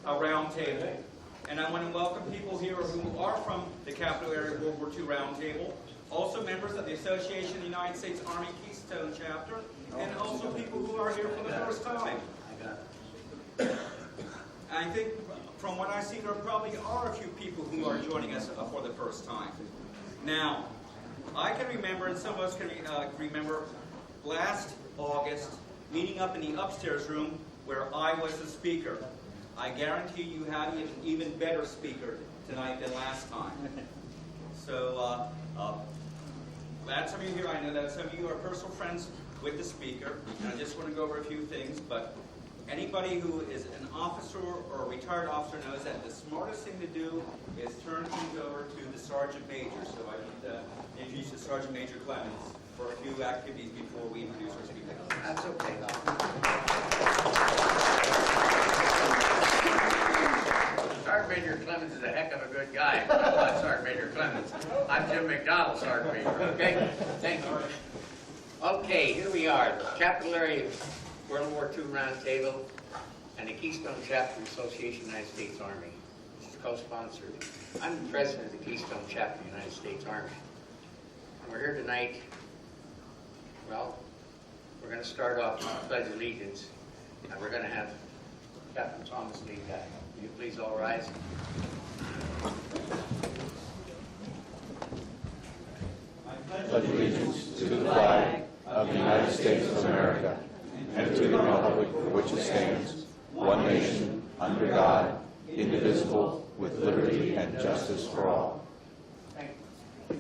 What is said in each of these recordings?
a round table. And I want to welcome people here who are from the Capital Area World War II Round Table, also members of the Association of the United States Army Keystone Chapter, and also people who are here for the first time. I think from what I see, there probably are a few people who are joining us for the first time. Now, I can remember, and some of us can remember, last August, meeting up in the upstairs room where I was the speaker. I guarantee you have an even better speaker tonight than last time. So, glad some of you here. I know that some of you are personal friends with the speaker, and I just want to go over a few things, but anybody who is an officer or a retired officer knows that the smartest thing to do is turn things over to the Sergeant Major. So I need to introduce the Sergeant Major Clemens for a few activities before we introduce our speaker. That's okay. Sergeant Major Clemens is a heck of a good guy. I'm not Sergeant Major Clemens. I'm Jim McDonald, Sergeant Major. Okay? Thank you. Okay, here we are. The Capital Area World War II Round Table and the Keystone Chapter Association United States Army. This is co-sponsored. I'm the president of the Keystone Chapter United States Army. And we're here tonight. Well, we're going to start off with the Pledge of Allegiance, and we're going to have Captain Thomas lead that. Will you please all rise? I pledge allegiance to the flag of the United States of America and to the republic for which it stands, one nation, under God, indivisible, with liberty and justice for all. Thank you.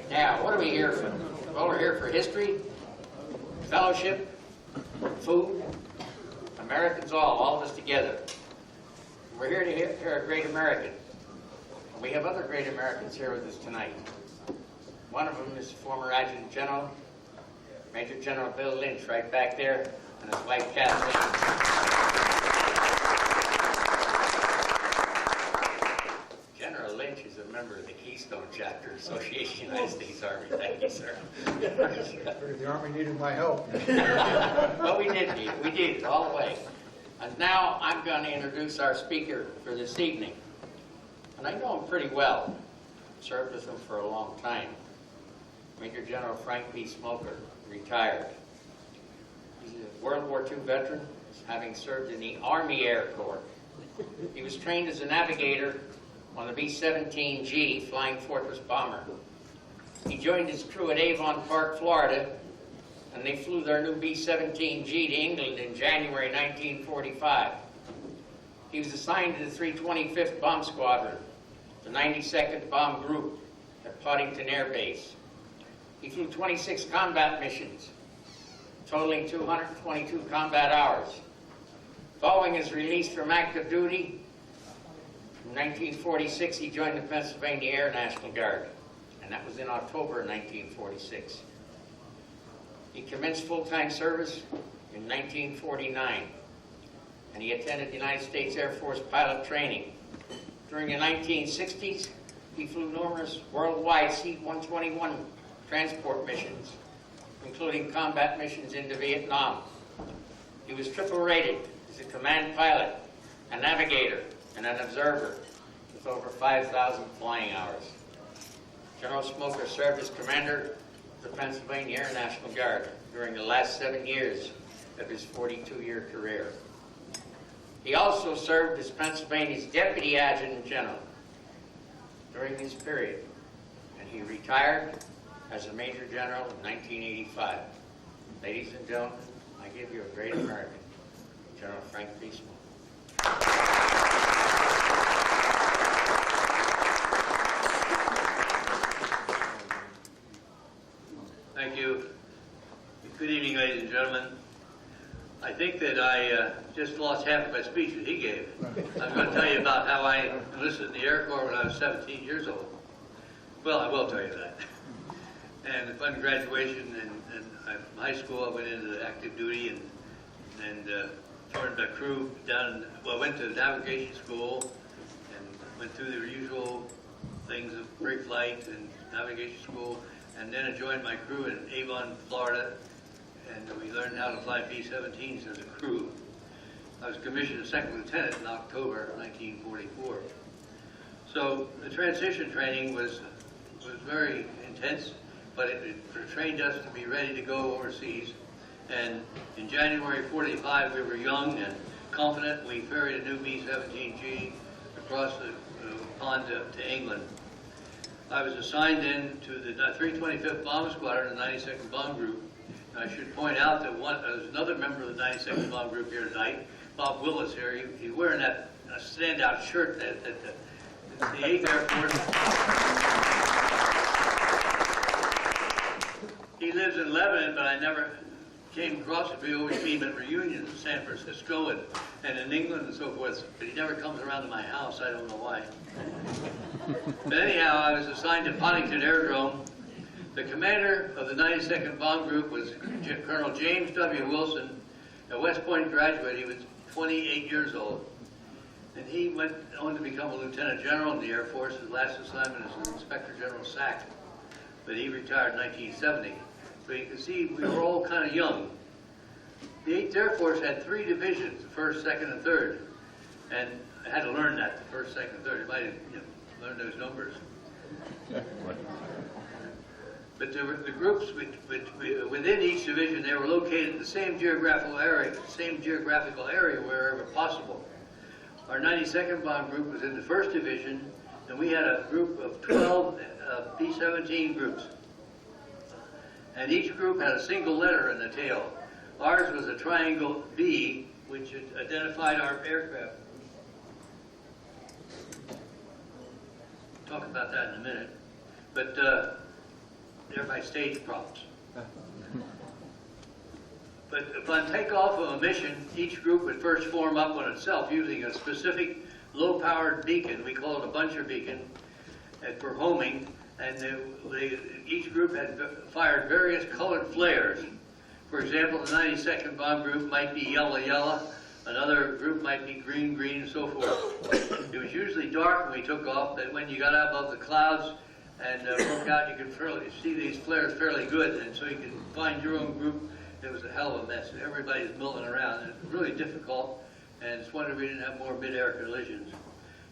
Now, what are we here for? Well, we're here for history, fellowship, food, Americans all of us together. We're here to hear a great American. And we have other great Americans here with us tonight. One of them is former Adjutant General, Major General Bill Lynch, right back there, and his wife Kathleen. General Lynch is a member of the Keystone Chapter Association United States Army. Thank you, sir. The Army needed my help. Well, we did need it. We did it all the way. And now I'm going to introduce our speaker for this evening. And I know him pretty well. Served with him for a long time. Major General Frank P. Smoker, retired. He's a World War II veteran, having served in the Army Air Corps. He was trained as a navigator on the B-17G Flying Fortress bomber. He joined his crew at Avon Park, Florida, and they flew their new B-17G to England in January 1945. He was assigned to the 325th Bomb Squadron, the 92nd Bomb Group at Poddington Air Base. He flew 26 combat missions, totaling 222 combat hours. Following his release from active duty, in 1946 he joined the Pennsylvania Air National Guard, and that was in October 1946. He commenced full-time service in 1949, and he attended the United States Air Force pilot training. During the 1960s, he flew numerous worldwide C-121 transport missions, including combat missions into Vietnam. He was triple rated as a command pilot, a navigator, and an observer with over 5,000 flying hours. General Smoker served as commander of the Pennsylvania Air National Guard during the last 7 years of his 42-year career. He also served as Pennsylvania's Deputy Adjutant General during this period, and he retired as a Major General in 1985. Ladies and gentlemen, I give you a great American, General Frank P. Smoker. Thank you. Good evening, ladies and gentlemen. I think that I just lost half of my speech that he gave. I was going to tell you about how I enlisted in the Air Corps when I was 17 years old. Well, I will tell you that. And upon graduation and from high school, I went into active duty and joined a crew down. Well, went to navigation school and went through the usual things of free flight and navigation school, and then I joined my crew in Avon, Florida, and we learned how to fly B-17s as a crew. I was commissioned as second lieutenant in October 1944. So the transition training was very intense, but it trained us to be ready to go overseas. And in January '45, we were young and confident. We ferried a new B-17G across the pond to England. I was assigned in to the 325th Bomb Squadron, the 92nd Bomb Group. And I should point out that there's another member of the 92nd Bomb Group here tonight, Bob Willis here. He's wearing that standout shirt that the 8th Air Force. He lives in Lebanon, but I never came across it. We always meet at reunions in San Francisco and in England and so forth, but he never comes around to my house. I don't know why. But anyhow, I was assigned to Poddington Aerodrome. The commander of the 92nd Bomb Group was Colonel James W. Wilson, a West Point graduate. He was 28 years old. And he went on to become a lieutenant general in the Air Force. His last assignment as Inspector General SAC. But he retired in 1970. So you can see we were all kind of young. The 8th Air Force had 3 divisions, the 1st, 2nd, and 3rd. And I had to learn that, the 1st, 2nd, and 3rd. You might have learned those numbers. But the groups within each division, they were located in the same geographical area wherever possible. Our 92nd Bomb Group was in the 1st Division, and we had a group of 12 B-17 groups. And each group had a single letter in the tail. Ours was a triangle B, which identified our aircraft. Talk about that in a minute. But they're my stage props. But upon takeoff of a mission, each group would first form up on itself using a specific low-powered beacon. We call it a buncher beacon for homing. And each group had fired various colored flares. For example, the 92nd Bomb Group might be yellow, another group might be green, and so forth. It was usually dark when we took off, but when you got out above the clouds and broke out, you could see these flares fairly good, and so you could find your own group. It was a hell of a mess. Everybody's milling around. It was really difficult, and it's wonder we didn't have more mid-air collisions.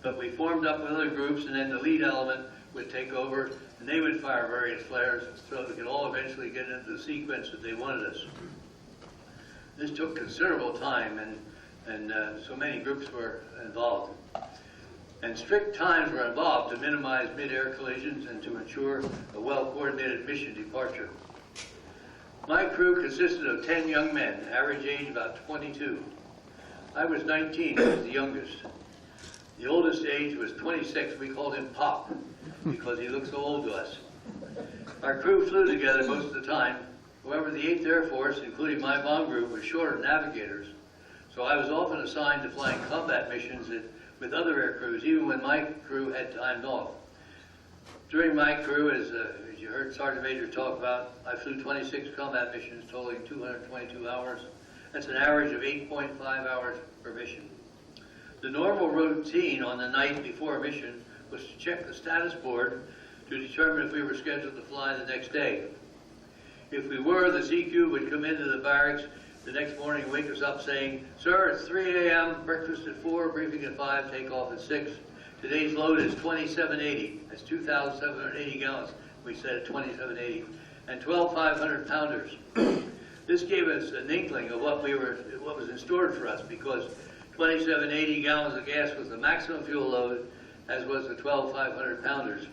But we formed up with other groups, and then the lead element would take over, and they would fire various flares so we could all eventually get into the sequence that they wanted us. This took considerable time, and so many groups were involved. And strict times were involved to minimize mid-air collisions and to ensure a well-coordinated mission departure. My crew consisted of 10 young men, average age about 22. I was 19, I was the youngest. The oldest age was 26. We called him Pop because he looked so old to us. Our crew flew together most of the time. However, the 8th Air Force, including my bomb group, was short of navigators. So I was often assigned to flying combat missions with other air crews, even when my crew had timed off. During my crew, as you heard Sergeant Major talk about, I flew 26 combat missions totaling 222 hours. That's an average of 8.5 hours per mission. The normal routine on the night before a mission was to check the status board to determine if we were scheduled to fly the next day. If we were, the CQ would come into the barracks the next morning and wake us up saying, "Sir, it's 3 a.m., breakfast at 4, briefing at 5, takeoff at 6. Today's load is 2780. That's 2,780 gallons. We said at 2780. And 12 500-pounders. This gave us an inkling of what was in store for us, because 2780 gallons of gas was the maximum fuel load, as was the 12 500-pounders.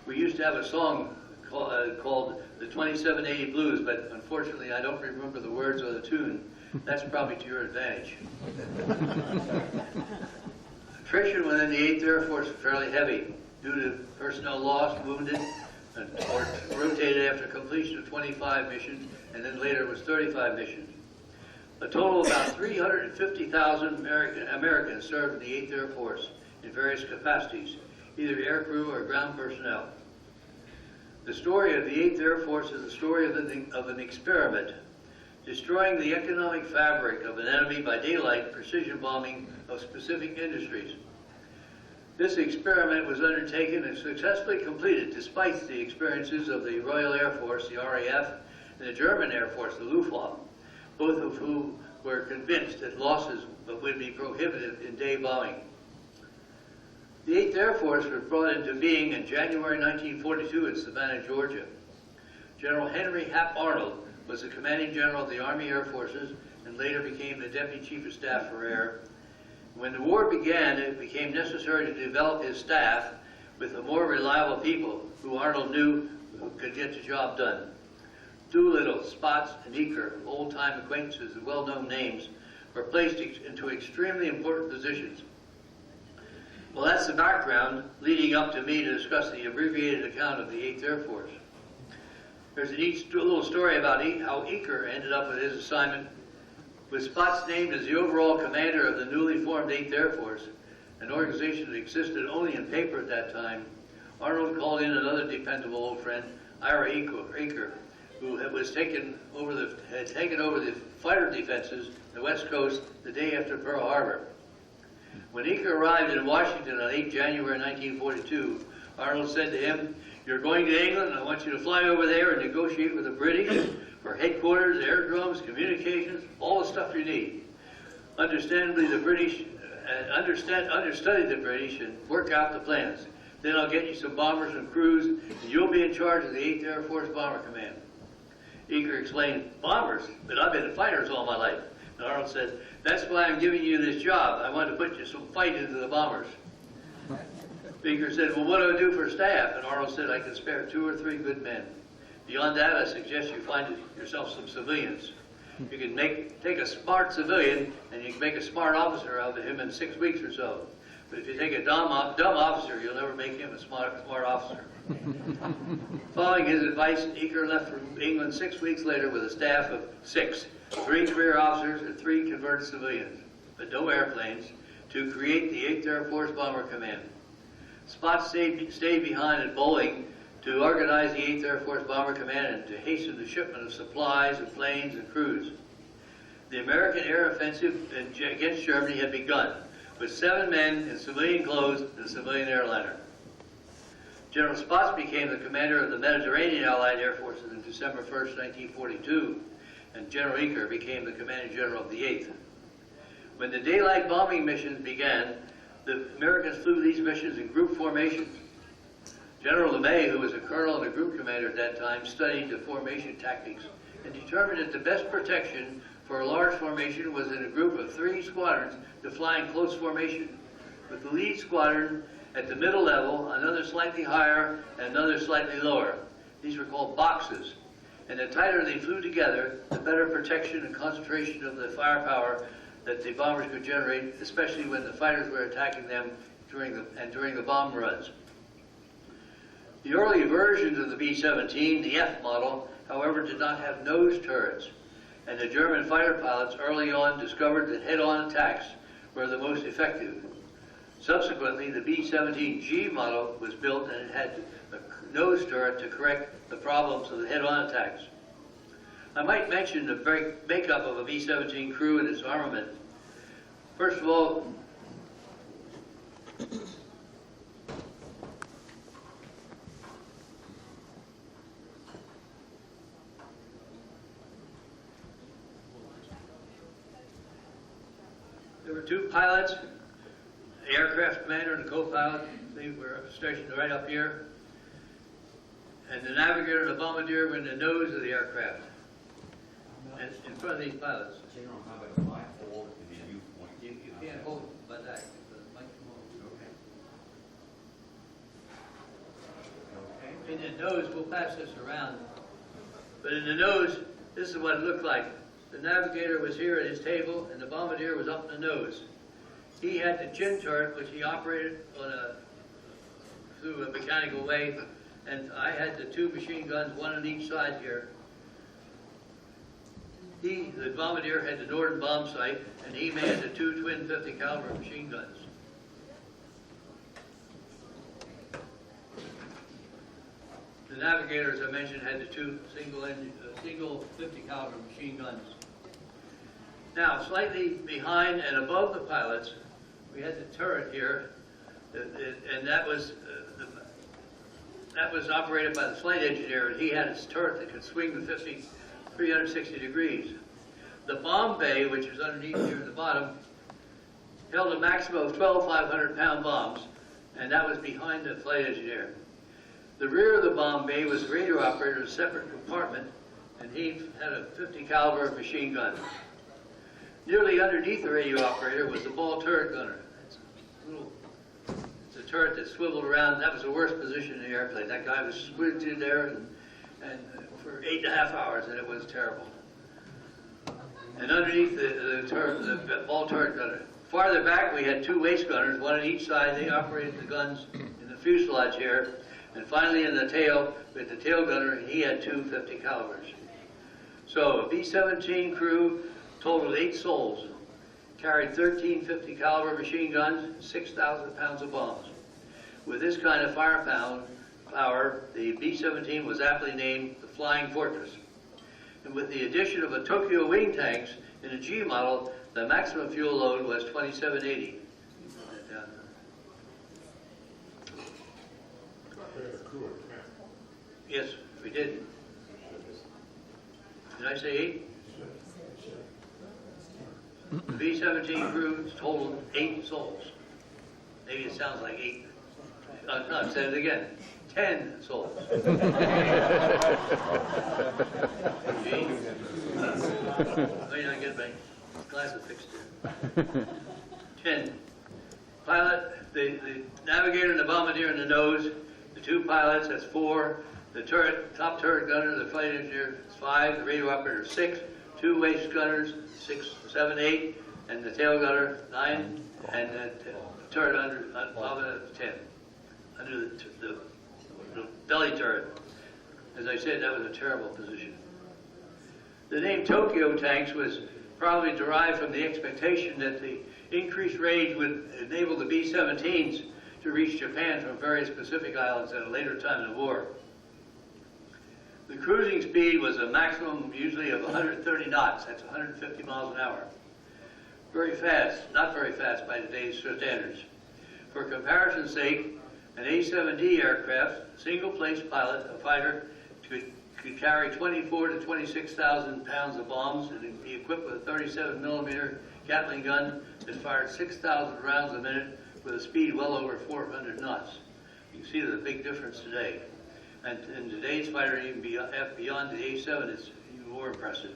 We used to have a song called the 2780 Blues, but unfortunately I don't remember the words or the tune. That's probably to your advantage. Attrition within the 8th Air Force was fairly heavy due to personnel lost, wounded, or rotated after completion of 25 missions, and then later it was 35 missions. A total of about 350,000 Americans served in the 8th Air Force in various capacities, either aircrew or ground personnel. The story of the 8th Air Force is the story of an experiment, destroying the economic fabric of an enemy by daylight precision bombing of specific industries. This experiment was undertaken and successfully completed despite the experiences of the Royal Air Force, the RAF, and the German Air Force, the Luftwaffe, both of whom were convinced that losses would be prohibitive in day bombing. The 8th Air Force was brought into being in January 1942 in Savannah, Georgia. General Henry Hap Arnold was the commanding general of the Army Air Forces and later became the Deputy Chief of Staff for Air. When the war began, it became necessary to develop his staff with the more reliable people who Arnold knew could get the job done. Doolittle, Spots, and Eaker, old-time acquaintances and well-known names, were placed into extremely important positions. Well, that's the background leading up to me to discuss the abbreviated account of the 8th Air Force. There's a neat little story about how Eaker ended up with his assignment. With Spots named as the overall commander of the newly formed 8th Air Force, an organization that existed only in paper at that time, Arnold called in another dependable old friend, Ira Eaker, who had taken over the fighter defenses on the West Coast the day after Pearl Harbor. When Eaker arrived in Washington on 8 January 1942, Arnold said to him, "You're going to England, and I want you to fly over there and negotiate with the British for headquarters, aerodromes, communications, all the stuff you need. Understandably, the British, understudy the British and work out the plans. Then I'll get you some bombers and crews, and you'll be in charge of the 8th Air Force Bomber Command." Eaker explained, "Bombers? But I've been fighters all my life." And Arnold said, "That's why I'm giving you this job. I want to put you some fight into the bombers." Eaker said, "Well, what do I do for staff?" And Arnold said, "I can spare 2 or 3 good men. Beyond that, I suggest you find yourself some civilians. You can take a smart civilian, and you can make a smart officer out of him in 6 weeks or so. But if you take a dumb officer, you'll never make him a smart officer." Following his advice, Eaker left for England 6 weeks later with a staff of 6, 3 career officers and 3 converted civilians, but no airplanes, to create the 8th Air Force Bomber Command. Spots stayed behind at Bowling to organize the 8th Air Force Bomber Command and to hasten the shipment of supplies and planes and crews. The American air offensive against Germany had begun, with 7 men in civilian clothes and a civilian airliner. General Spots became the commander of the Mediterranean Allied Air Forces on December 1st, 1942, and General Eaker became the commanding general of the 8th. When the daylight bombing missions began, the Americans flew these missions in group formations. General LeMay, who was a colonel and a group commander at that time, studied the formation tactics and determined that the best protection for a large formation was in a group of 3 squadrons to fly in close formation, with the lead squadron at the middle level, another slightly higher, and another slightly lower. These were called boxes. And the tighter they flew together, the better protection and concentration of the firepower that the bombers could generate, especially when the fighters were attacking them during the bomb runs. The early versions of the B-17, the F model, however, did not have nose turrets, and the German fighter pilots early on discovered that head-on attacks were the most effective. Subsequently, the B-17G model was built, and it had a nose turret to correct the problems of the head-on attacks. I might mention the makeup of a B-17 crew and its armament. First of all, there were 2 pilots, the aircraft commander and the co-pilot. They were stationed right up here. And the navigator and the bombardier were in the nose of the aircraft, and in front of these pilots. General, how about if I hold and then you point? You can't hold it by that. It might come over. Okay. In the nose, we'll pass this around. But in the nose, this is what it looked like. The navigator was here at his table, and the bombardier was up in the nose. He had the chin turret, which he operated through a mechanical way, and I had the 2 machine guns, 1 on each side here. The bombardier, had the Norden bomb sight, and he manned the 2 twin 50 caliber machine guns. The navigator, as I mentioned, had the 2 single 50 caliber machine guns. Now, slightly behind and above the pilots, we had the turret here, and that was operated by the flight engineer, and he had his turret that could swing the 50 360 degrees. The bomb bay, which is underneath here at the bottom, held a maximum of 12 500-pound bombs, and that was behind the flight engineer. The rear of the bomb bay was the radio operator's separate compartment, and he had a 50 caliber machine gun. Nearly underneath the radio operator was the ball turret gunner. It's a turret that swiveled around. That was the worst position in the airplane. That guy was squished in there and for 8.5 hours, and it was terrible. And underneath the ball turret gunner. Farther back, we had 2 waist gunners, one on each side. They operated the guns in the fuselage here. And finally, in the tail, with the tail gunner, he had 2 50 calibers. So a B-17 crew totaled 8 souls, carried 13 50 caliber machine guns, 6,000 pounds of bombs. With this kind of firepower, the B-17 was aptly named the Flying Fortress. And with the addition of a Tokyo wing tanks in a G model, the maximum fuel load was 2780. Yes, we did. Did I say 8? The B-17 crew totaled 8 souls. Maybe it sounds like 8. No, I've said it again. 10 souls. Gee. Wait, I get my glasses fixed here. 10. Pilot, the navigator and the bombardier in the nose, the 2 pilots, that's 4. The top turret gunner, the flight engineer, is 5. The radio operator, 6. 2 waist gunners, 6, 7, 8. And the tail gunner, 9. And the turret under 10. Under the belly turret. As I said, that was a terrible position. The name Tokyo tanks was probably derived from the expectation that the increased range would enable the B-17s to reach Japan from various Pacific islands at a later time in the war. The cruising speed was a maximum usually of 130 knots, that's 150 miles an hour. Very fast, not very fast by today's standards. For comparison's sake, an A-7D aircraft, single-place pilot, a fighter, could carry 24 to 26,000 pounds of bombs and be equipped with a 37 millimeter Gatling gun that fired 6,000 rounds a minute with a speed well over 400 knots. You can see the big difference today. And today's fighter, even beyond the A-7, is even more impressive.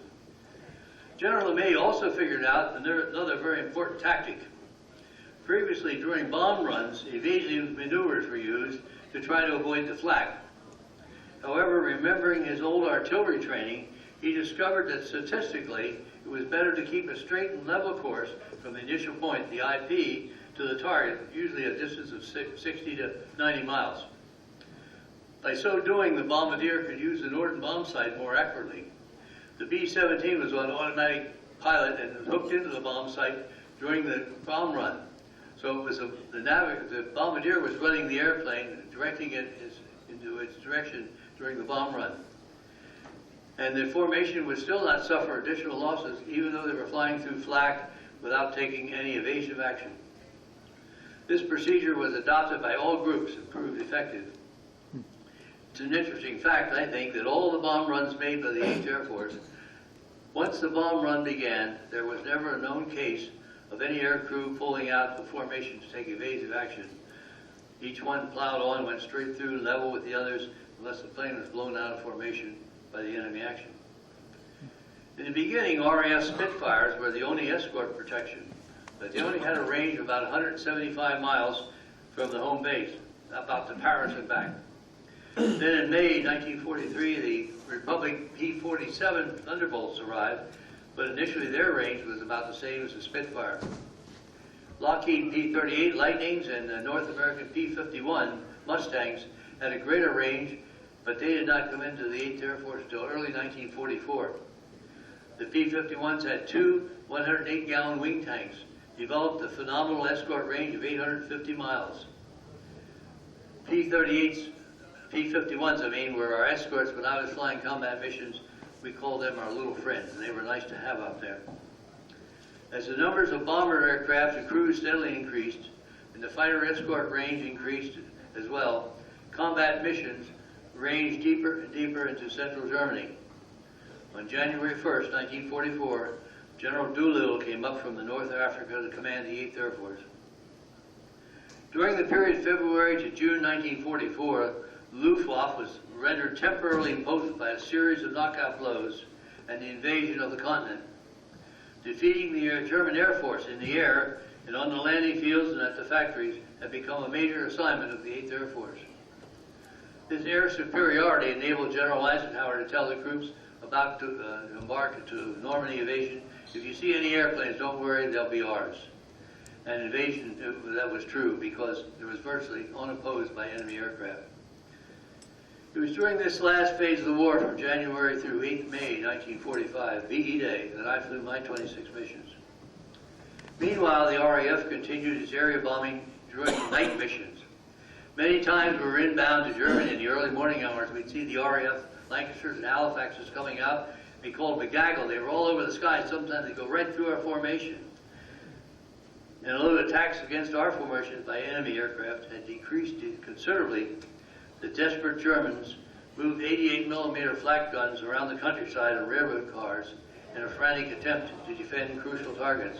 General LeMay also figured out another very important tactic. Previously, during bomb runs, evasive maneuvers were used to try to avoid the flak. However, remembering his old artillery training, he discovered that statistically, it was better to keep a straight and level course from the initial point, the IP, to the target, usually a distance of 60 to 90 miles. By so doing, the bombardier could use the Norden bomb sight more accurately. The B-17 was on automatic pilot and was hooked into the bomb sight during the bomb run. So it was the bombardier was running the airplane, directing it into its direction during the bomb run. And the formation would still not suffer additional losses, even though they were flying through flak without taking any evasive action. This procedure was adopted by all groups and proved effective. It's an interesting fact, I think, that all the bomb runs made by the 8th Air Force, once the bomb run began, there was never a known case of any air crew pulling out the formation to take evasive action. Each one plowed on, went straight through, level with the others, unless the plane was blown out of formation by the enemy action. In the beginning, RAF Spitfires were the only escort protection, but they only had a range of about 175 miles from the home base, about to Paris and back. Then in May 1943, the Republic P-47 Thunderbolts arrived, but initially their range was about the same as the Spitfire. Lockheed P-38 Lightnings and the North American P-51 Mustangs had a greater range, but they did not come into the 8th Air Force until early 1944. The P-51s had 2 108-gallon wing tanks, developed a phenomenal escort range of 850 miles. P-38s, P-51s, were our escorts. When I was flying combat missions, we called them our little friends, and they were nice to have up there. As the numbers of bomber aircraft and crews steadily increased, and the fighter escort range increased as well, combat missions ranged deeper and deeper into central Germany. On January 1st, 1944, General Doolittle came up from the North Africa to command the 8th Air Force. During the period February to June 1944, Luftwaffe was rendered temporarily impotent by a series of knockout blows and the invasion of the continent. Defeating the German Air Force in the air and on the landing fields and at the factories had become a major assignment of the 8th Air Force. This air superiority enabled General Eisenhower to tell the troops about to embark to Normandy invasion, if you see any airplanes, don't worry, they'll be ours. And invasion, that was true because it was virtually unopposed by enemy aircraft. It was during this last phase of the war, from January through 8th May 1945, VE Day, that I flew my 26 missions. Meanwhile, the RAF continued its area bombing during night missions. Many times we were inbound to Germany in the early morning hours. We'd see the RAF Lancashires and Halifaxes coming out. Be called begaggle. They were all over the sky. Sometimes they'd go right through our formation. And although attacks against our formations by enemy aircraft had decreased considerably, the desperate Germans moved 88mm flak guns around the countryside on railroad cars in a frantic attempt to defend crucial targets.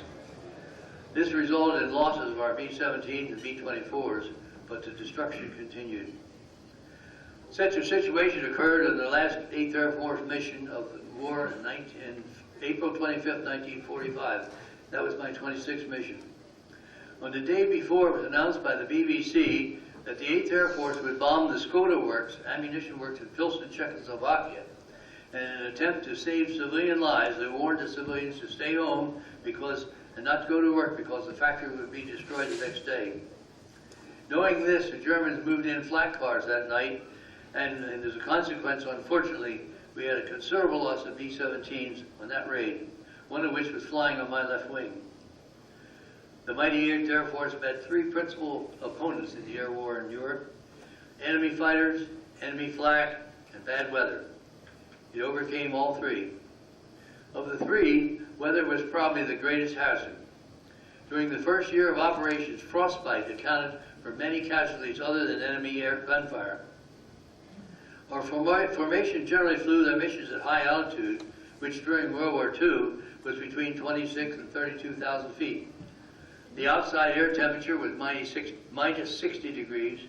This resulted in losses of our B-17s and B-24s, but the destruction continued. Such a situation occurred in the last 8th Air Force mission of the war in April 25th, 1945. That was my 26th mission. On the day before, it was announced by the BBC that the 8th Air Force would bomb the Skoda works, ammunition works in Pilsen, Czechoslovakia. And in an attempt to save civilian lives, they warned the civilians to stay home and not go to work because the factory would be destroyed the next day. Knowing this, the Germans moved in flak cars that night, and as a consequence, unfortunately, we had a considerable loss of B-17s on that raid, one of which was flying on my left wing. The mighty 8th Air Force met three principal opponents in the air war in Europe: enemy fighters, enemy flak, and bad weather. It overcame all three. Of the three, weather was probably the greatest hazard. During the first year of operations, frostbite accounted for many casualties other than enemy air gunfire. Our formation generally flew their missions at high altitude, which during World War II was between 26 and 32,000 feet. The outside air temperature was minus 60 degrees,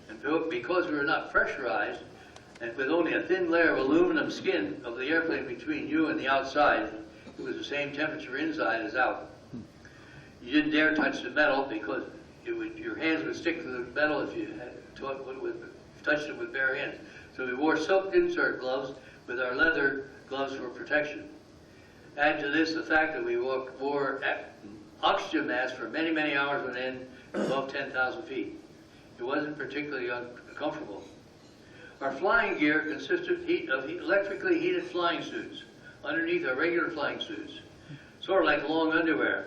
and because we were not pressurized, and with only a thin layer of aluminum skin of the airplane between you and the outside, it was the same temperature inside as out. You didn't dare touch the metal because your hands would stick to the metal if you touched it with bare hands. So we wore silk insert gloves with our leather gloves for protection. Add to this the fact that we wore oxygen masks for many, many hours on end above 10,000 feet. It wasn't particularly uncomfortable. Our flying gear consisted of electrically heated flying suits underneath our regular flying suits, sort of like long underwear.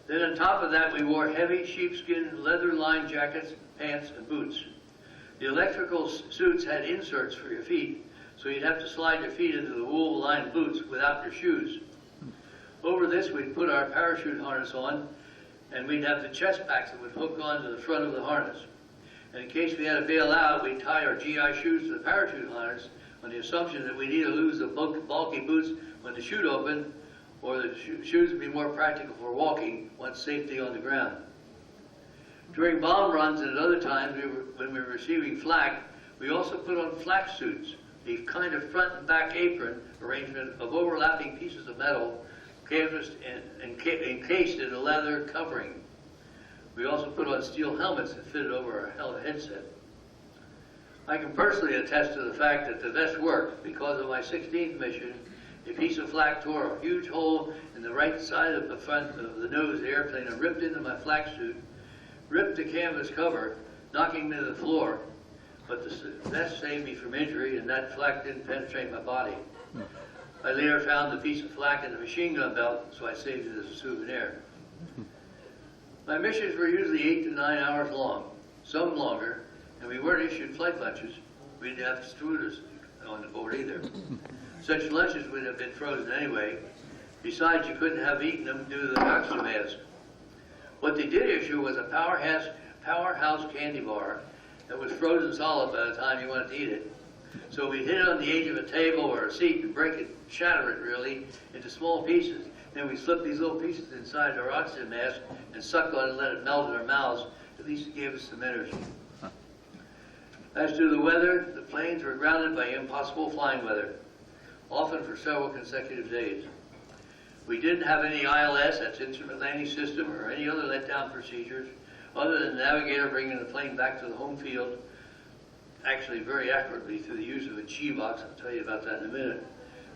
Then on top of that, we wore heavy sheepskin leather-lined jackets, pants, and boots. The electrical suits had inserts for your feet, so you'd have to slide your feet into the wool-lined boots without your shoes. Over this, we'd put our parachute harness on, and we'd have the chest packs that would hook onto the front of the harness. And in case we had to bail out, we'd tie our GI shoes to the parachute harness on the assumption that we'd either lose the bulky boots when the chute opened, or the shoes would be more practical for walking once safety on the ground. During bomb runs and at other times when we were receiving flak, we also put on flak suits, a kind of front and back apron arrangement of overlapping pieces of metal canvased and encased in a leather covering. We also put on steel helmets that fitted over our headset. I can personally attest to the fact that the vest worked because of my 16th mission. A piece of flak tore a huge hole in the right side of the front of the nose of the airplane and ripped into my flak suit, ripped the canvas cover, knocking me to the floor. But the vest saved me from injury, and that flak didn't penetrate my body. I later found the piece of flak in the machine gun belt, so I saved it as a souvenir. My missions were usually 8 to 9 hours long, some longer, and we weren't issued flight lunches. We didn't have food on board either. Such lunches would have been frozen anyway. Besides, you couldn't have eaten them due to the oxygen mask. What they did issue was a powerhouse candy bar that was frozen solid by the time you wanted to eat it. So we hit it on the edge of a table or a seat and break it, shatter it really, into small pieces. Then we slip these little pieces inside our oxygen mask and suck on it and let it melt in our mouths. At least it gave us some energy. As to the weather, the planes were grounded by impossible flying weather, often for several consecutive days. We didn't have any ILS, that's Instrument Landing System, or any other letdown procedures, other than the navigator bringing the plane back to the home field, actually very accurately through the use of a G-box. I'll tell you about that in a minute.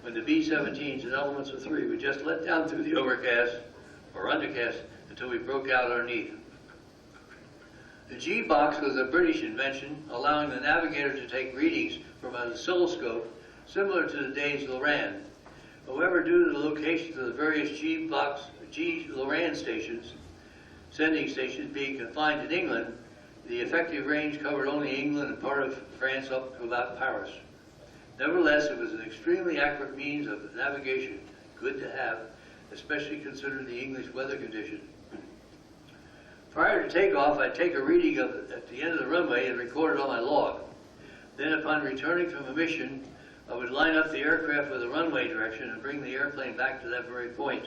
When the B-17s and elements of 3 would just let down through the overcast or undercast until we broke out underneath. The G-box was a British invention, allowing the navigator to take readings from an oscilloscope similar to the day's Loran. However, due to the locations of the various Loran stations, sending stations being confined in England, the effective range covered only England and part of France up to about Paris. Nevertheless, it was an extremely accurate means of navigation, good to have, especially considering the English weather conditions. Prior to takeoff, I'd take a reading at the end of the runway and record it on my log. Then upon returning from a mission, I would line up the aircraft with the runway direction and bring the airplane back to that very point.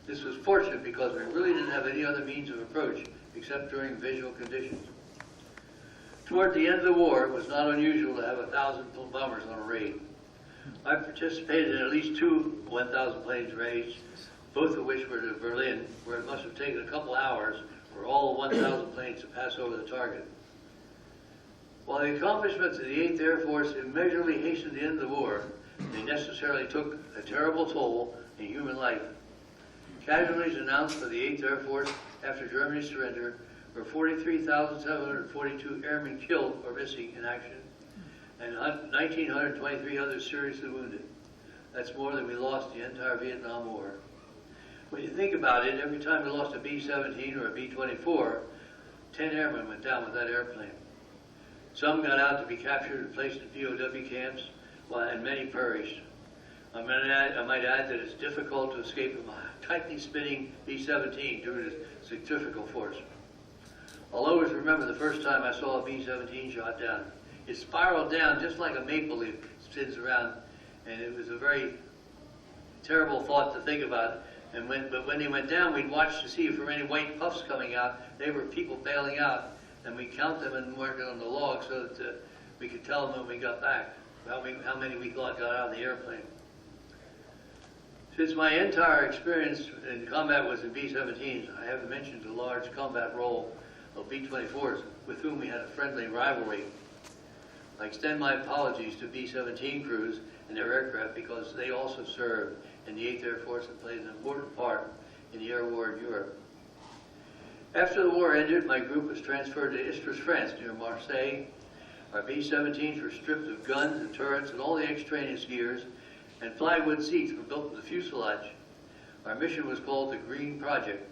This was fortunate because we really didn't have any other means of approach except during visual conditions. Toward the end of the war, it was not unusual to have 1,000 bombers on a raid. I participated in at least 2 1,000 planes raids, both of which were to Berlin, where it must have taken a couple hours for all 1,000 planes to pass over the target. While the accomplishments of the 8th Air Force immeasurably hastened the end of the war, they necessarily took a terrible toll in human life. Casualties announced for the 8th Air Force after Germany's surrender were 43,742 airmen killed or missing in action, and 1,923 others seriously wounded. That's more than we lost the entire Vietnam War. When you think about it, every time we lost a B-17 or a B-24, 10 airmen went down with that airplane. Some got out to be captured and placed in POW camps, and many perished. I might add that it's difficult to escape a tightly spinning B-17 due to its centrifugal force. I'll always remember the first time I saw a B-17 shot down. It spiraled down just like a maple leaf spins around, and it was a very terrible thought to think about. But when they went down, we'd watch to see if there were any white puffs coming out. They were people bailing out, and we'd count them and mark it on the log so that we could tell them when we got back how many we thought got out of the airplane. Since my entire experience in combat was in B-17s, I haven't mentioned the large combat role of B-24s, with whom we had a friendly rivalry. I extend my apologies to B-17 crews and their aircraft because they also served in the 8th Air Force and played an important part in the air war in Europe. After the war ended, my group was transferred to Istres, France, near Marseille. Our B-17s were stripped of guns and turrets and all the extraneous gears, and plywood seats were built in the fuselage. Our mission was called the Green Project.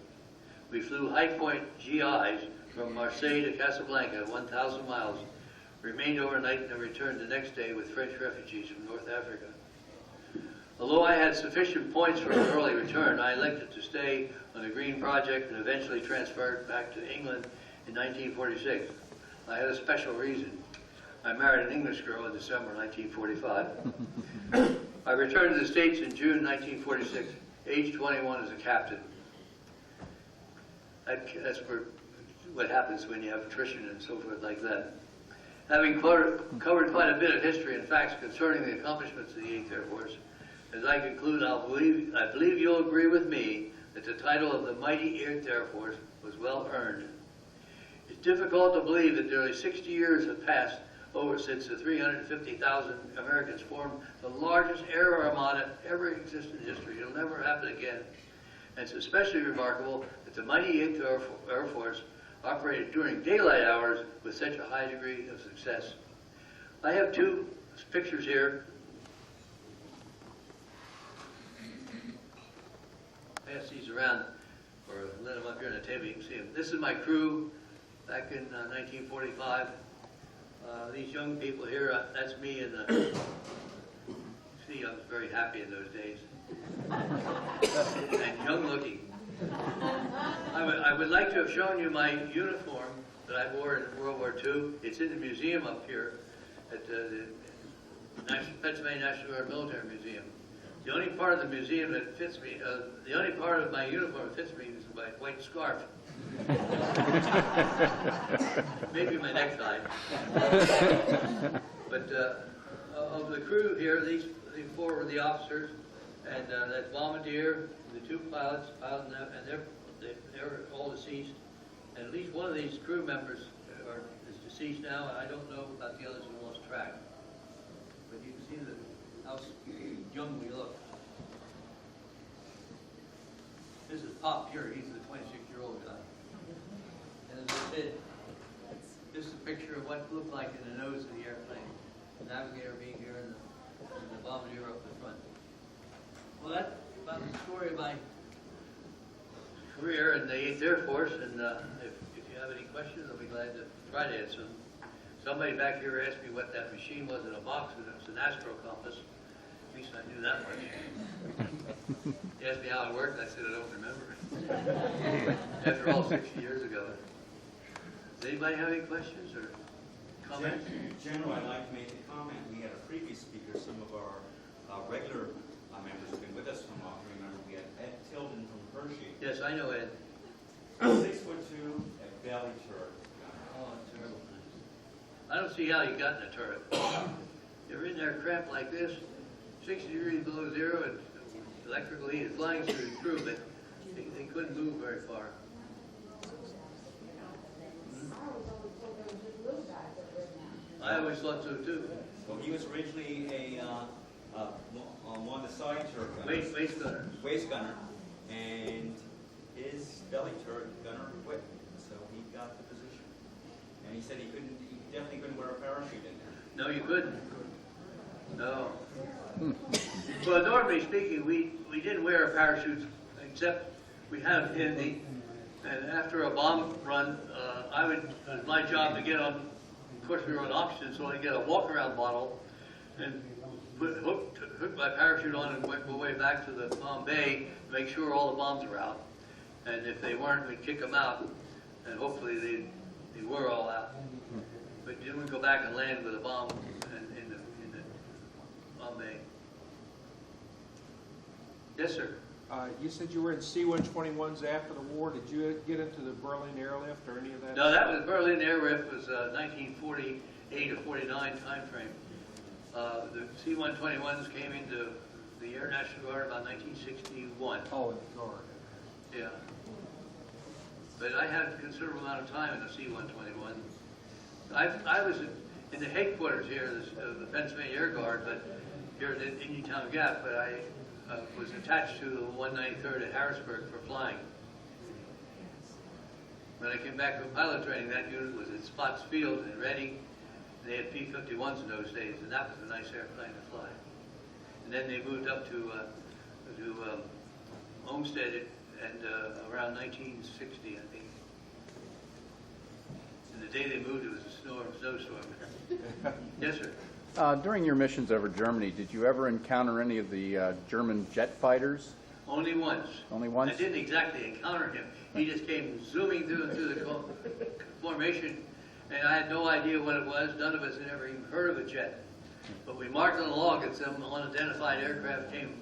We flew high-point GIs from Marseille to Casablanca, 1,000 miles, remained overnight, and then returned the next day with French refugees from North Africa. Although I had sufficient points for an early return, I elected to stay on the Green Project and eventually transferred back to England in 1946. I had a special reason. I married an English girl in December 1945. I returned to the States in June 1946, age 21 as a captain. That's what happens when you have attrition and so forth like that. Having covered quite a bit of history and facts concerning the accomplishments of the 8th Air Force, as I conclude, I believe you'll agree with me that the title of the mighty 8th Air Force was well earned. It's difficult to believe that nearly 60 years have passed over since the 350,000 Americans formed the largest air armada ever existed in history. It'll never happen again. And it's especially remarkable that the mighty 8th Air Force operated during daylight hours with such a high degree of success. I have 2 pictures here. Pass these around, or let them up here on the table, you can see them. This is my crew back in 1945. These young people here, that's me in the, see, I was very happy in those days. And young looking. I would like to have shown you my uniform that I wore in World War II. It's in the museum up here at Pennsylvania National Guard Military Museum. The only part of the museum that fits me, the only part of my uniform that fits me is my white scarf. Maybe my necktie. But of the crew here, these four were the officers, and that bombardier, the two pilots, and they're all deceased. And at least one of these crew members is deceased now, and I don't know about the others who lost track. But you can see how young we look. This is Pop here, he's the 26-year-old guy. And as I said, this is a picture of what it looked like in the nose of the airplane. The navigator being here and the bombardier up the front. Well, that's about the story of my career in the 8th Air Force, and if you have any questions, I'll be glad to try to answer them. Somebody back here asked me what that machine was in a box, and it was an astro compass. At least I knew that much. He asked me how it worked, and I said I don't remember. After all, 60 years ago. Does anybody have any questions or comments? General, I'd like to make a comment. We had a previous speaker, some of our regular members who've been with us from often. Remember, we had Ed Tilden from Hershey. Yes, I know Ed. 6'2", a belly turret. Oh, terrible. I don't see how you got in a turret. You're in there cramped like this, 60 degrees below zero, and electrical heat is flying through the crew, but they couldn't move very far. I always thought so too. Well, he was originally one of the side turret gunners. Waist gunner. Waist gunner. And his belly turret gunner quit, so he got the position. And he said he definitely couldn't wear a parachute in there. No, you couldn't. No. Well, normally speaking, we didn't wear parachutes, except we had them handy. And after a bomb run, it was my job to get on. Of course, we were on oxygen, so I get a walk-around bottle and hook my parachute on and work my way back to the bomb bay to make sure all the bombs are out. And if they weren't, we'd kick them out, and hopefully they were all out. But then we'd go back and land with a bomb in the bomb bay. Yes, sir. You said you were in C-121s after the war. Did you get into the Berlin airlift or any of that? No, that was Berlin airlift was 1948 or 49 time frame. The C-121s came into the Air National Guard about 1961. Oh, in the Guard. Yeah. But I had a considerable amount of time in the C-121. I was in the headquarters here of the Pennsylvania Air Guard, but here at Indiantown Gap, but I was attached to the 193rd at Harrisburg for flying. When I came back from pilot training, that unit was at Spots Field in Reading. They had P-51s in those days, and that was a nice airplane to fly. And then they moved up to Homestead around 1960, I think. And the day they moved, it was a snowstorm. Yes, sir. During your missions over Germany, did you ever encounter any of the German jet fighters? Only once. Only once? I didn't exactly encounter him. He just came zooming through the formation, and I had no idea what it was. None of us had ever even heard of a jet. But we marked on the log that some unidentified aircraft came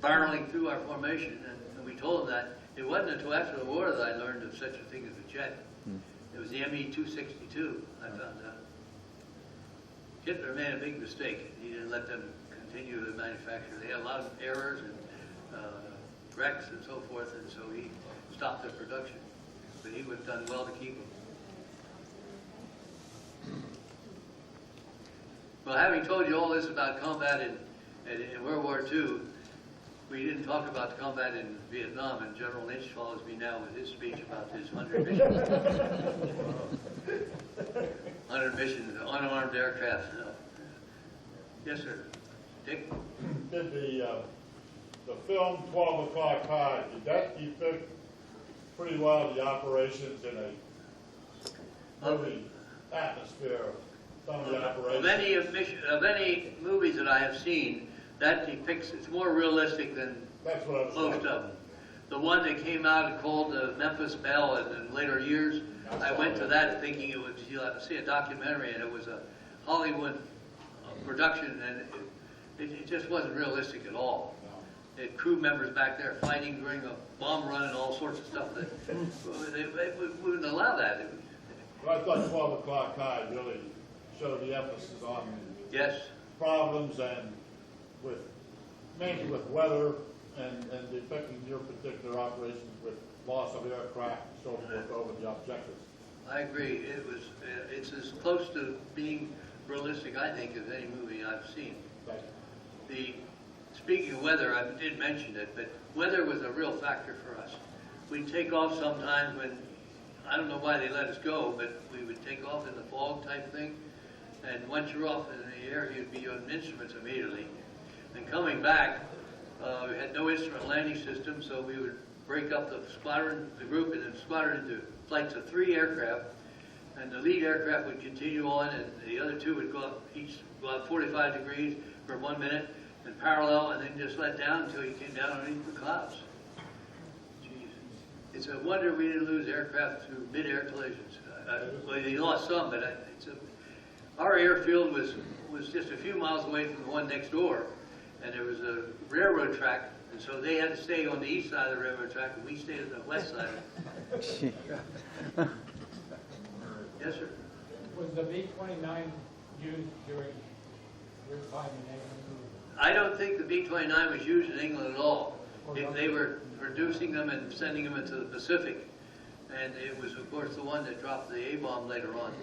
barreling through our formation, and we told them that. It wasn't until after the war that I learned of such a thing as a jet. It was the ME-262, I found out. Hitler made a big mistake. He didn't let them continue to manufacture. They had a lot of errors and wrecks and so forth, and so he stopped the production. But he would have done well to keep them. Well, having told you all this about combat in World War II, we didn't talk about the combat in Vietnam, and General Lynch follows me now with his speech about his 100 missions. 100 missions, unarmed aircraft. Yes, sir. Dick? Did the film 12 O'Clock High, did that depict pretty well the operations in a movie atmosphere of some of the operations? Of any movies that I have seen, that depicts, it's more realistic than That's what I was most thinking. of them. The one that came out called the Memphis Belle in later years, I went to that thinking it was, you'll have to see a documentary, and it was a Hollywood production, and it just wasn't realistic at all. They had crew members back there fighting during a bomb run and all sorts of stuff. They wouldn't allow that. But I thought 12 o'clock high really showed the emphasis on Yes, problems and mainly with weather and the affecting your particular operations with loss of aircraft and so forth over the objectives. I agree. It's as close to being realistic, I think, as any movie I've seen. Thank you. Speaking of weather, I did mention it, but weather was a real factor for us. We'd take off sometimes when, I don't know why they let us go, but we would take off in the fog type thing. And once you're off in the air, you'd be on instruments immediately. And coming back, we had no instrument landing system, so we would break up the squadron, the group, and then squadron into flights of 3 aircraft. And the lead aircraft would continue on, and the other 2 would go up, each go up 45 degrees for 1 minute, and parallel, and then just let down until you came down underneath the clouds. Jeez. It's a wonder we didn't lose aircraft through mid-air collisions. Well, they lost some, but our airfield was just a few miles away from the one next door, and there was a railroad track, and so they had to stay on the east side of the railroad track, and we stayed on the west side. Yes, sir. Was the B-29 used during your time in England? I don't think the B-29 was used in England at all. They were producing them and sending them into the Pacific. And it was, of course, the one that dropped the A-bomb later on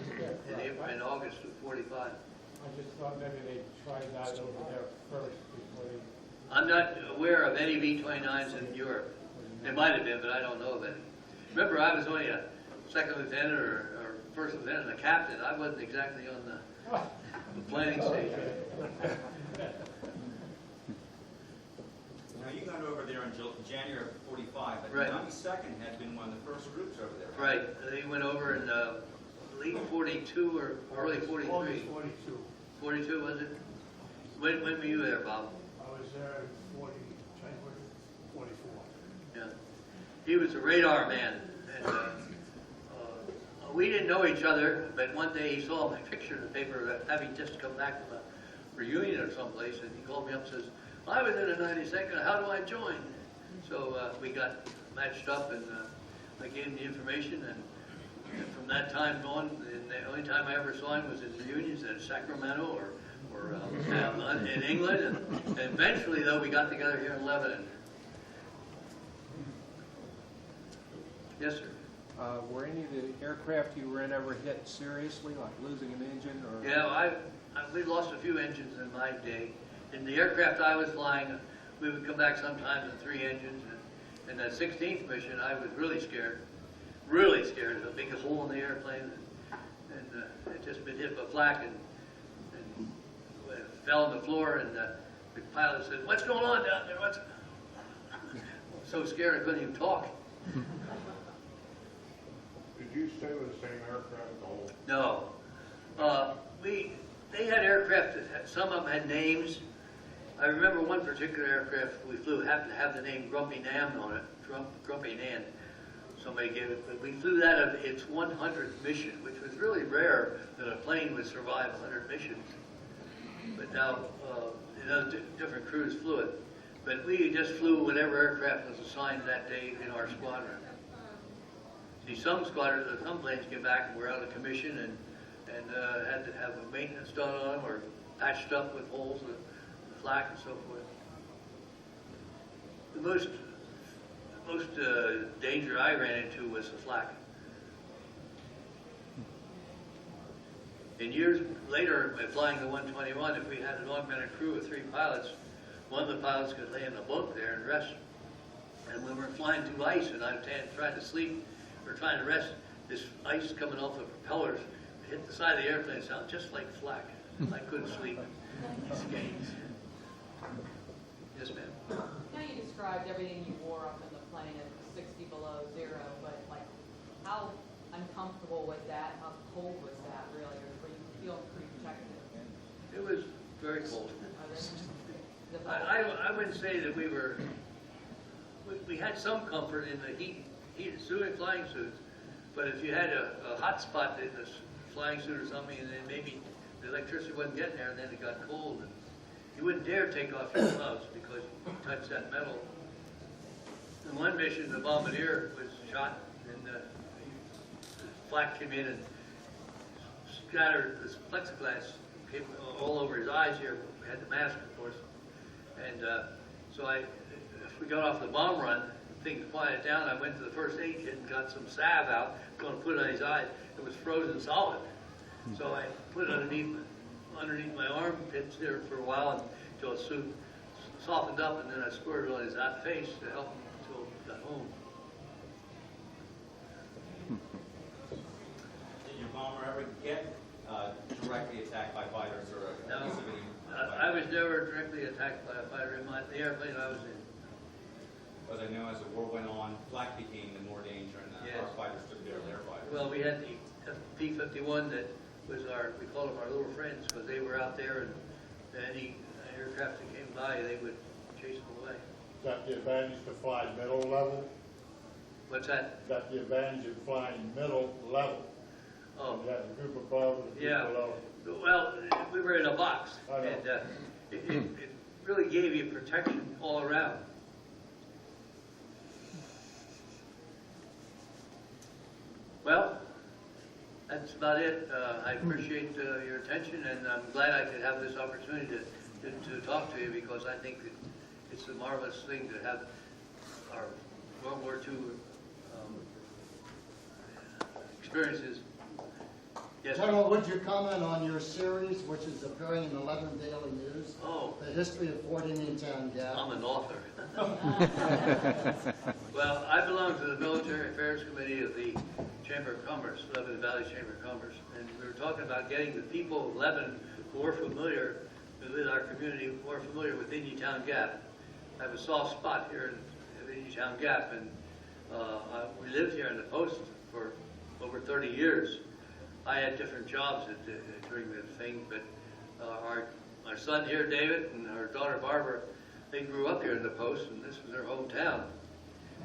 in August of '45. I just thought maybe they tried that over there first before they... I'm not aware of any B-29s in Europe. There might have been, but I don't know of any. Remember, I was only a second lieutenant or first lieutenant and a captain. I wasn't exactly on the planning stage. Now, you got over there in January of '45, but Right. the 92nd had been one of the first groups over there. Right. They went over in late '42 or early '43. August 42. 42, was it? When were you there, Bob? I was there in January 44. Yeah. He was a radar man. And, we didn't know each other, but one day he saw my picture in the paper having just come back from a reunion or someplace, and he called me up and says, I was in the 92nd, how do I join? So we got matched up, and I gave him the information, and from that time on, and the only time I ever saw him was in reunions at Sacramento or in England, and eventually, though, we got together here in Lebanon. Yes, sir. Were any of the aircraft you were in ever hit seriously, like losing an engine or? Yeah, we lost a few engines in my day. In the aircraft I was flying, we would come back sometimes with 3 engines. And that 16th mission, I was really scared. Really scared. There's a big hole in the airplane, and it just been hit by flak and it fell on the floor. And the pilot said, "What's going on down there?" I was so scared I couldn't even talk. Did you stay with the same aircraft the whole? No. They had aircraft that some of them had names. I remember one particular aircraft we flew happened to have the name Grumpy Nan on it. Grumpy Nan. Somebody gave it. But we flew that of its 100th mission, which was really rare that a plane would survive 100 missions. But now, different crews flew it. But we just flew whatever aircraft was assigned that day in our squadron. See, some squadrons, some planes came back and were out of commission and had to have a maintenance done on them or patched up with holes and flak and so forth. The most danger I ran into was the flak. And years later, by flying the 121, if we had an augmented crew of 3 pilots, one of the pilots could lay in the bunk there and rest. And when we were flying through ice and I was trying to sleep or trying to rest, this ice coming off the propellers hit the side of the airplane. It sounded just like flak. I couldn't sleep. These games. Yes, ma'am. Now you described everything you wore up in the plane at 60 below zero, but like, how uncomfortable was that? How cold was that, really? Or were you feeling pretty protected? It was very cold. I wouldn't say that we had some comfort in the heated flying suits, but if you had a hot spot in this flying suit or something, and then maybe the electricity wasn't getting there, and then it got cold. And you wouldn't dare take off your gloves because you touched that metal. In one mission, the bombardier was shot, and flak came in and scattered this plexiglass, came all over his eyes here. We had the mask, of course. And so we got off the bomb run, things quieted down. I went to the first aid kit and got some salve out, going to put it on his eyes. It was frozen solid. So I put it underneath my armpits there for a while until it softened up, and then I squirted it on his face to help him until he got home. Did your bomber ever get directly attacked by fighters or No, civilian I was never directly attacked by a fighter in the airplane I was in. Because I know as the war went on, flak became the more danger, and Yes. our fighters took care of their fighters. Well, we had the P-51 that was we called them our little friends, because they were out there, and any aircraft that came by, they would chase them away. Is that the advantage to flying middle level? What's that? Is that the advantage of flying middle level? Oh, You have a group above and a group yeah. below. Well, we were in a box, I know. and it really gave you protection all around. Well, that's about it. I appreciate your attention, and I'm glad I could have this opportunity to talk to you, because I think that it's a marvelous thing to have our World War II experiences. Yes, sir. General, would you comment on your series, which is appearing in the Lebanon Daily News? Oh, The history of Fort Indian Town Gap. I'm an author. Well, I belong to the Military Affairs Committee of the Chamber of Commerce, Lebanon Valley Chamber of Commerce, and we were talking about getting the people of Lebanon who are familiar with our community, who are familiar with Indian Town Gap. I have a soft spot here in Indian Town Gap, and we lived here in the post for over 30 years. I had different jobs during the thing, but our son here, David, and our daughter, Barbara, they grew up here in the post, and this was their hometown.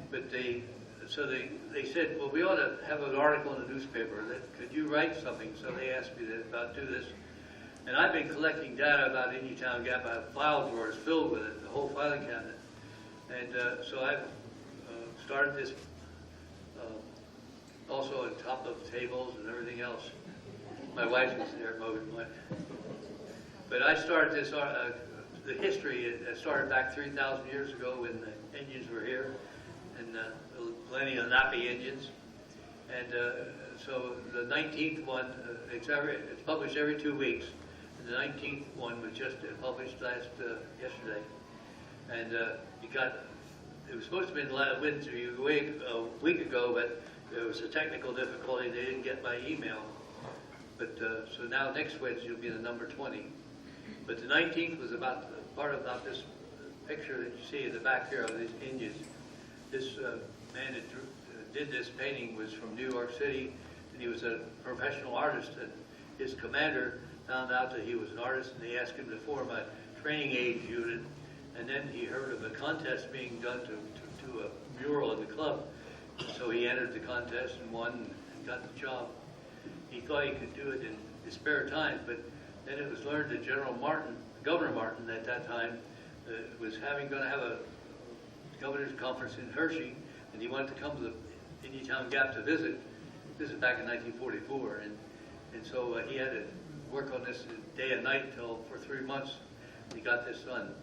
But they said, well, we ought to have an article in the newspaper. Could you write something? So they asked me about do this. And I've been collecting data about Indian Town Gap. I have file drawers filled with it, the whole filing cabinet. And so I've started this also on top of tables and everything else. My wife was there most of it. But I started this, the history, it started back 3,000 years ago when the Indians were here, and the millennial Napi Indians. And so the 19th one, it's published every 2 weeks. And the 19th one was just published yesterday. And it was supposed to be in Wednesday, a week ago, but there was a technical difficulty. They didn't get my email. But so now next Wednesday will be the number 20. But the 19th was about this picture that you see in the back here of these Indians. This man that did this painting was from New York City, and he was a professional artist. And his commander found out that he was an artist, and they asked him to form a training aid unit. And then he heard of a contest being done to a mural in the club. So he entered the contest and won and got the job. He thought he could do it in his spare time, but then it was learned that Governor Martin at that time, was going to have a governor's conference in Hershey, and he wanted to come to the Indian Town Gap to visit. This is back in 1944, and so he had to work on this day and night for 3 months. He got this done.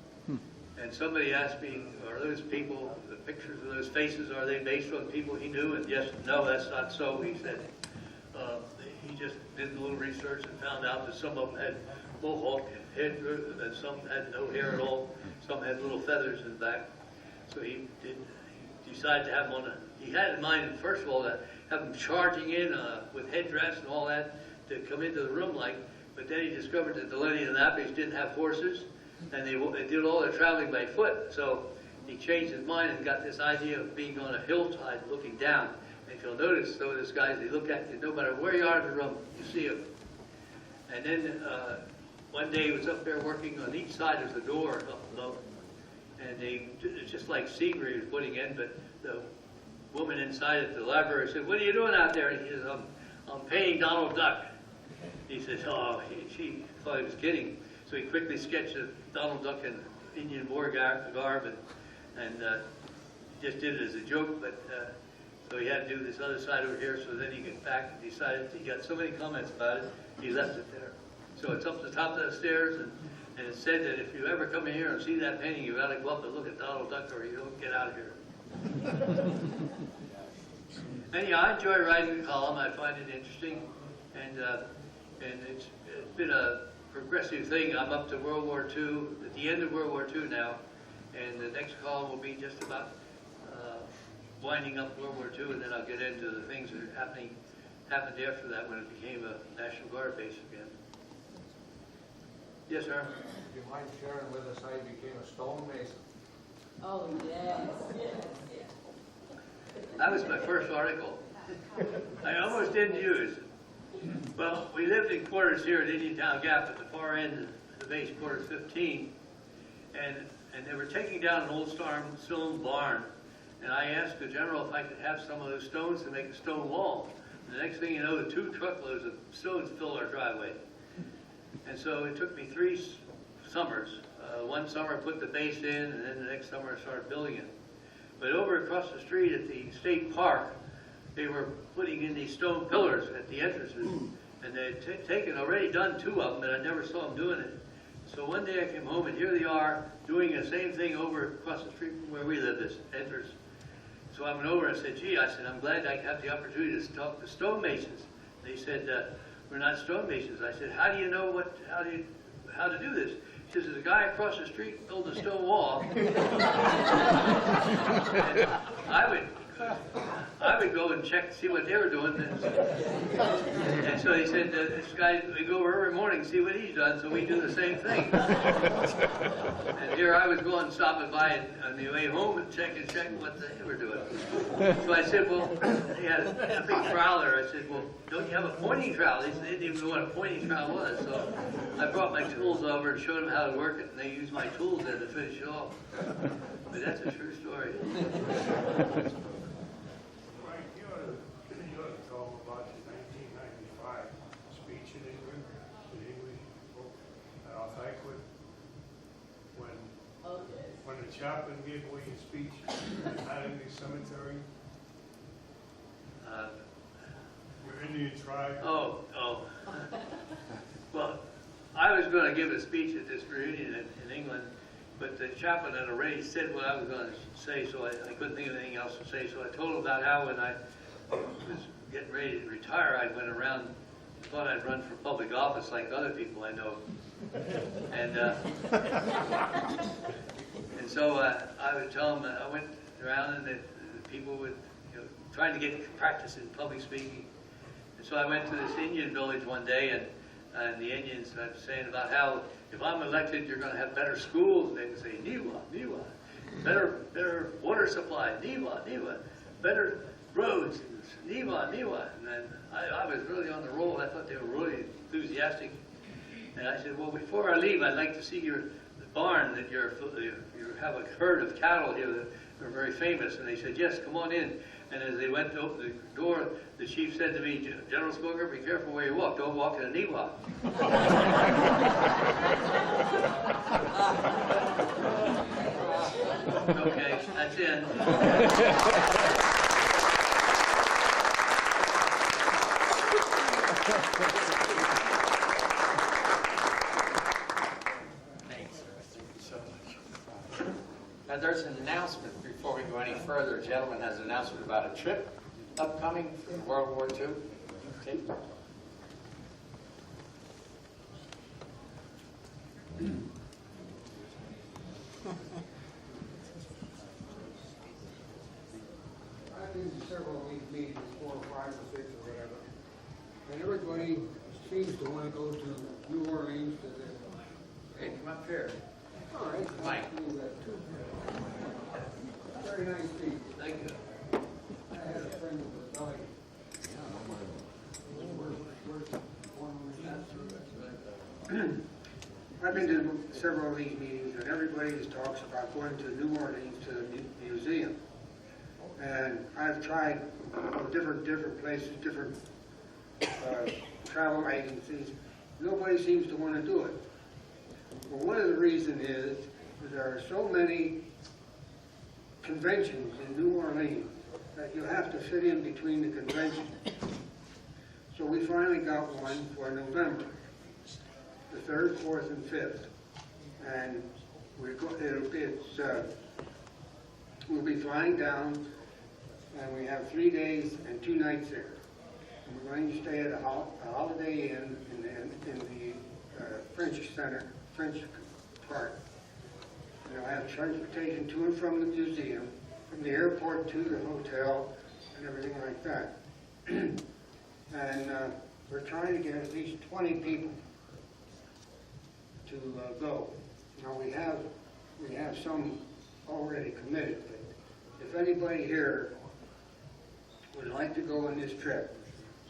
And somebody asked me, are those people, the pictures of those faces, are they based on people he knew? And yes, no, that's not so, he said. He just did a little research and found out that some of them had mohawk head, and some had no hair at all. Some had little feathers in the back. So he decided to have them he had in mind, first of all, to have them charging in with headdress and all that to come into the room but then he discovered that the Lenni and the Nappies didn't have horses, and they did all their traveling by foot. So he changed his mind and got this idea of being on a hillside looking down. And if you'll notice, some of those guys, they look at you, no matter where you are in the room, you see them. And then one day he was up there working on each side of the door up below. And it's just like scenery he was putting in, but the woman inside at the library said, what are you doing out there? And he says, I'm painting Donald Duck. he said, oh, she thought he was kidding. So he quickly sketched a Donald Duck in Indian war garb and just did it as a joke, but so he had to do this other side over here, so then he got back and decided, he got so many comments about it, he left it there. So it's up the top of the stairs, and it said that if you ever come in here and see that painting, you gotta go up and look at Donald Duck or you don't get out of here. Anyhow, I enjoy writing the column, I find it interesting, and it's been a progressive thing. I'm up to World War II, at the end of World War II now, and the next column will be just about winding up World War II, and then I'll get into the things that happened after that when it became a National Guard base again. Yes, sir? Do you mind sharing with us how you became a stonemason? Oh, yes, yes, yes. That was my first article. I almost didn't use. Well, we lived in quarters here at Indiantown Gap at the far end of the base, quarter 15, and they were taking down an old stone barn. And I asked the general if I could have some of those stones to make a stone wall. And the next thing you know, the 2 truckloads of stones filled our driveway. And so it took me 3 summers. One summer I put the base in, and then the next summer I started building it. But over across the street at the state park, they were putting in these stone pillars at the entrances. And they had already done 2 of them, and I never saw them doing it. So one day I came home, and here they are doing the same thing over across the street from where we live, this entrance. So I went over and said, gee, I'm glad I have the opportunity to talk to stonemasons. They said, we're not stonemasons. I said, how do you know how to do this? He says, there's a guy across the street building a stone wall. And I would go and check to see what they were doing. And so he said, this guy, we go over every morning and see what he's done, so we do the same thing. And here I was going, stopping by on the way home and checking what they were doing. So I said, well, he had a big trowel there. I said, well, don't you have a pointing trowel? They didn't even know what a pointing trowel was. So I brought my tools over and showed them how to work it, and they used my tools there to finish it off. But that's a true story. You ought to tell them about the 1995 speech in England, the English book, thank when the chaplain gave away his speech at Haddington Cemetery. Your Indian tribe. Oh. Well, I was going to give a speech at this reunion in England, but the chaplain had already said what I was going to say, so I couldn't think of anything else to say. So I told him about how when I was getting ready to retire, I went around, thought I'd run for public office like other people I know. And so I would tell them, I went around and the people would, trying to get practice in public speaking. And so I went to this Indian village one day, and the Indians were saying about how if I'm elected, you're going to have better schools. They would say, Niwa, Niwa. Better water supply, Niwa, Niwa. Better roads, Niwa, Niwa. And then I was really on the roll. I thought they were really enthusiastic. And I said, well, before I leave, I'd like to see the barn that you have a herd of cattle here that are very famous. And they said, yes, come on in. And as they went to open the door, the chief said to me, General Skoger, be careful where you walk. Don't walk in a Niwa. Okay, that's it. Now, there's an announcement before we go any further. A gentleman has an announcement about a trip upcoming from World War II. Okay. I've been to several of these meetings, 4 or 5 or 6 or whatever, and everybody seems to want to go to New Orleans to the... Hey, come up here. All right. Mike. I'll do that too. Very nice people. Thank you. I had a friend that was died. I've been to several of these meetings, and everybody just talks about going to New Orleans to the museum. And I've tried different places, different travel agencies, nobody seems to want to do it. Well, one of the reasons is that there are so many conventions in New Orleans that you have to fit in between the conventions. So we finally got one for November, the 3rd, 4th, and 5th. And we'll be flying down, and we have 3 days and 2 nights there. And we're going to stay at a Holiday Inn in the French Center, French part. And I'll have transportation to and from the museum, from the airport to the hotel, and everything like that. And we're trying to get at least 20 people to go. Now we have some already committed, but if anybody here would like to go on this trip,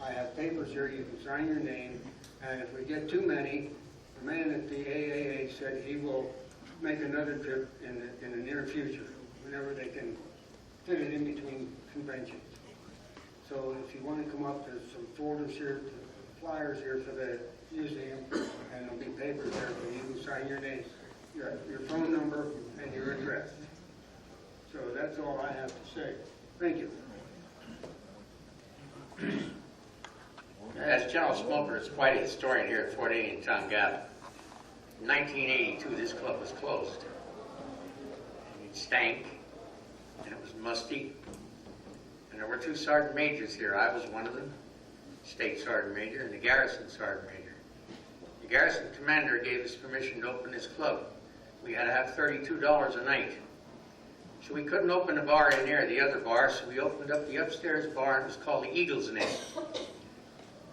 I have papers here, you can sign your name, and if we get too many, the man at the AAA said he will make another trip in the near future, whenever they can fit it in between conventions. So if you want to come up, there's some folders here, flyers here for the museum, and there'll be papers there for you to sign your name, your phone number, and your address. So that's all I have to say. Thank you. As General Smoker is quite a historian here at Fort Indian Tom Gap. In 1982, this club was closed. It stank, and it was musty. And there were 2 sergeant majors here. I was one of them, State Sergeant Major, and the Garrison Sergeant Major. The Garrison Commander gave us permission to open this club. We had to have $32 a night. So we couldn't open the bar in there, the other bar, so we opened up the upstairs bar, and it was called the Eagle's Nest.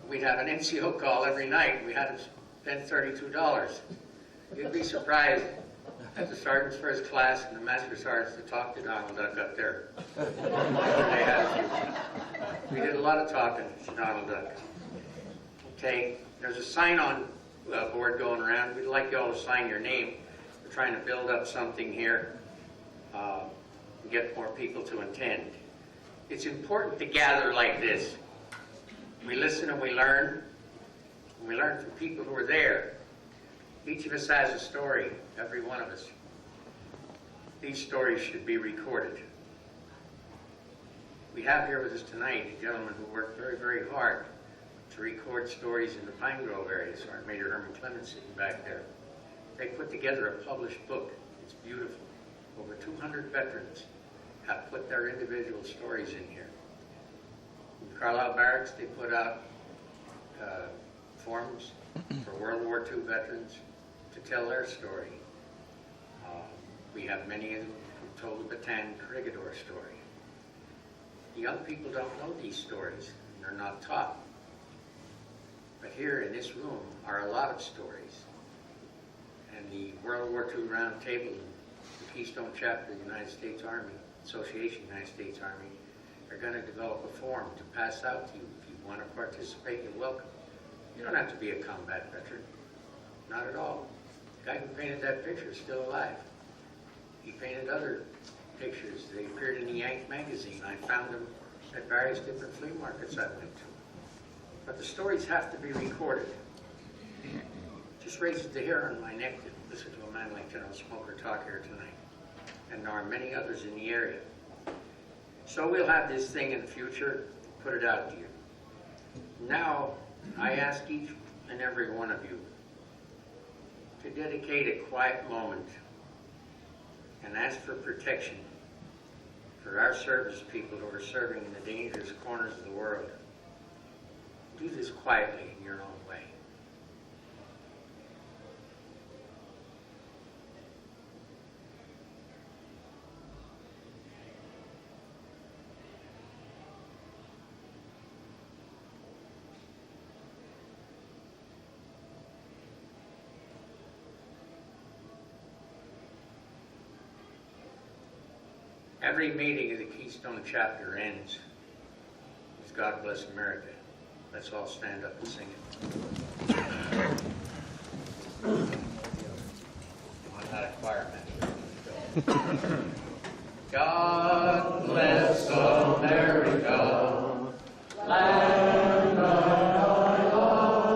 We'd have an NCO call every night. We had to spend $32. You'd be surprised at the sergeant's first class and the master sergeants to talk to Donald Duck up there. They had a few. We did a lot of talking to Donald Duck. Okay, there's a sign-on board going around. We'd like you all to sign your name. We're trying to build up something here, get more people to attend. It's important to gather like this. We listen and we learn. And we learn from people who are there. Each of us has a story, every one of us. These stories should be recorded. We have here with us tonight a gentleman who worked very, very hard to record stories in the Pine Grove area. Sergeant Major Herman Clemens sitting back there. They put together a published book. It's beautiful. Over 200 veterans have put their individual stories in here. In Carlisle Barracks, they put out forms for World War II veterans to tell their story. We have many of them who told the Bataan Corregidor story. The young people don't know these stories, and they're not taught. But here in this room are a lot of stories. And the World War II Round Table and the Keystone Chapter of the United States Army, Association of the United States Army, are going to develop a form to pass out to you. If you want to participate, you're welcome. You don't have to be a combat veteran. Not at all. The guy who painted that picture is still alive. He painted other pictures. They appeared in the Yank magazine. I found them at various different flea markets I went to. But the stories have to be recorded. It just raises the hair on my neck to listen to a man like General Smoker talk here tonight. And there are many others in the area. So we'll have this thing in the future, put it out to you. Now, I ask each and every one of you to dedicate a quiet moment and ask for protection for our service people who are serving in the dangerous corners of the world. Do this quietly in your own way. Every meeting of the Keystone Chapter ends with God Bless America. Let's all stand up and sing it. I'm not a choir master. God bless America, land of our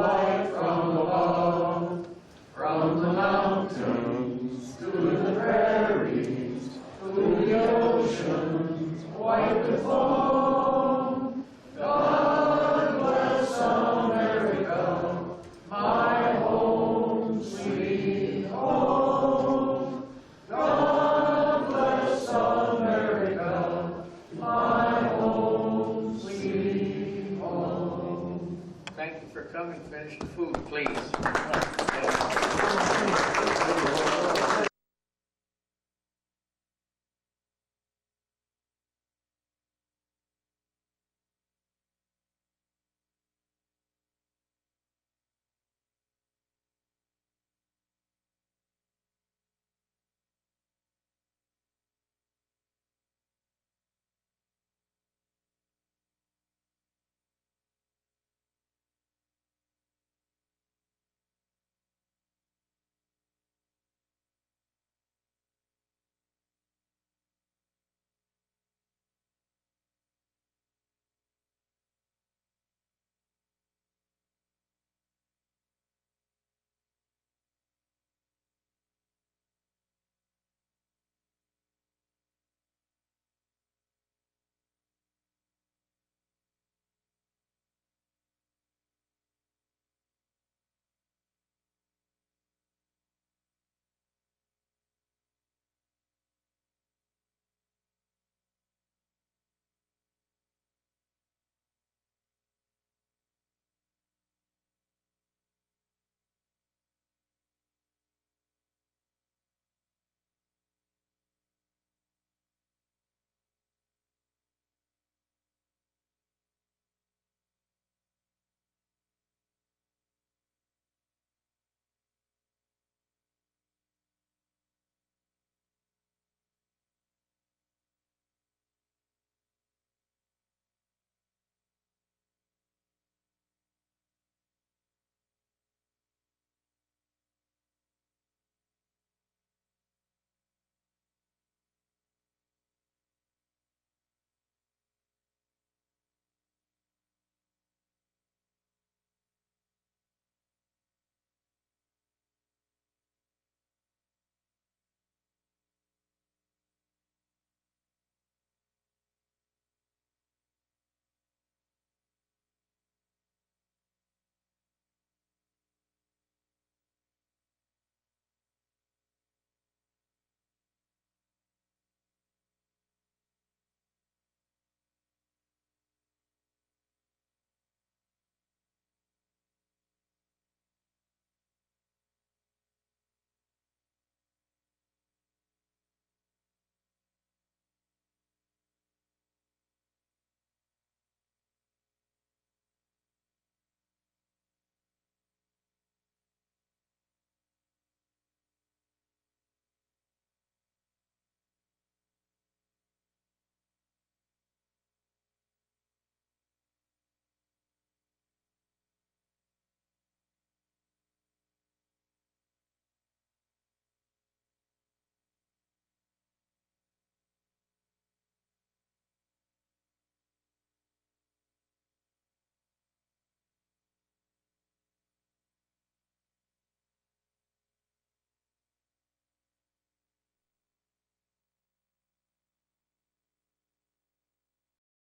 light from above, from the mountains to the prairies, to the oceans white with foam. God bless America, my home, sweet home. God bless America, my home, sweet home. Thank you for coming. Finish the food, please.